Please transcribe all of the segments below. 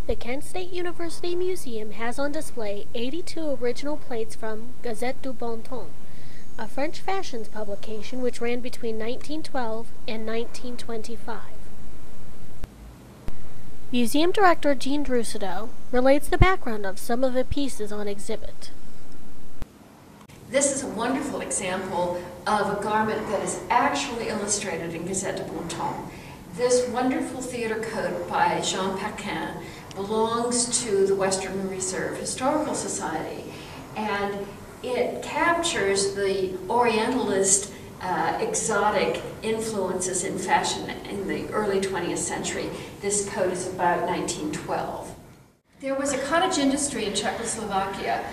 The Kent State University Museum has on display 82 original plates from Gazette Du Bon Ton, a French fashions publication which ran between 1912 and 1925. Museum Director Jean Drusideau relates the background of some of the pieces on exhibit. This is a wonderful example of a garment that is actually illustrated in Gazette Du Bon Ton. This wonderful theater coat by Jean Paquin belongs to the Western Reserve Historical Society, and it captures the Orientalist exotic influences in fashion in the early 20th century. This coat is about 1912. There was a cottage industry in Czechoslovakia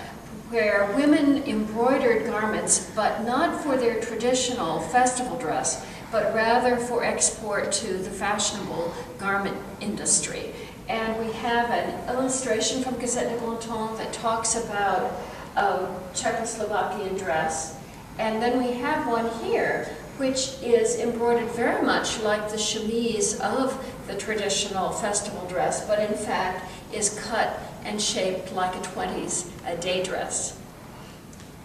where women embroidered garments, but not for their traditional festival dress, but rather for export to the fashionable garment industry. And we have an illustration from Gazette Du Bon Ton that talks about Czechoslovakian dress. And then we have one here, which is embroidered very much like the chemise of the traditional festival dress, but in fact is cut and shaped like a 20s day dress.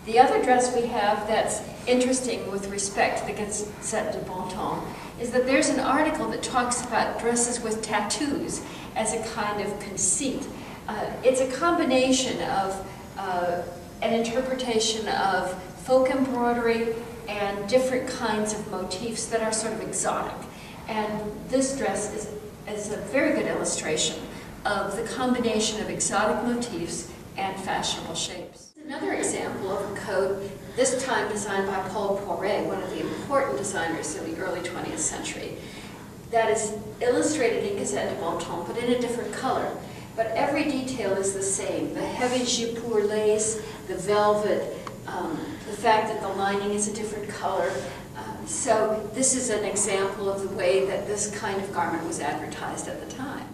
The other dress we have that's interesting with respect to the Gazette Du Bon Ton is that there's an article that talks about dresses with tattoos as a kind of conceit. It's a combination of an interpretation of folk embroidery and different kinds of motifs that are sort of exotic. And this dress is a very good illustration of the combination of exotic motifs and fashionable shapes. Another example of a coat, this time designed by Paul Poiret, one of the important designers in the early 20th century, that is illustrated in Gazette Du Bon Ton, but in a different color. But every detail is the same. The heavy guipure lace, the velvet, the fact that the lining is a different color. So this is an example of the way that this kind of garment was advertised at the time.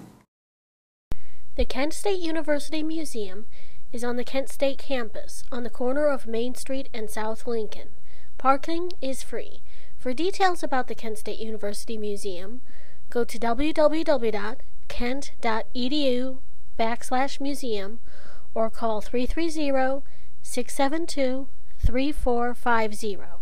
The Kent State University Museum is on the Kent State campus on the corner of Main Street and South Lincoln. Parking is free. For details about the Kent State University Museum, go to www.kent.edu/museum or call 330-672-3450.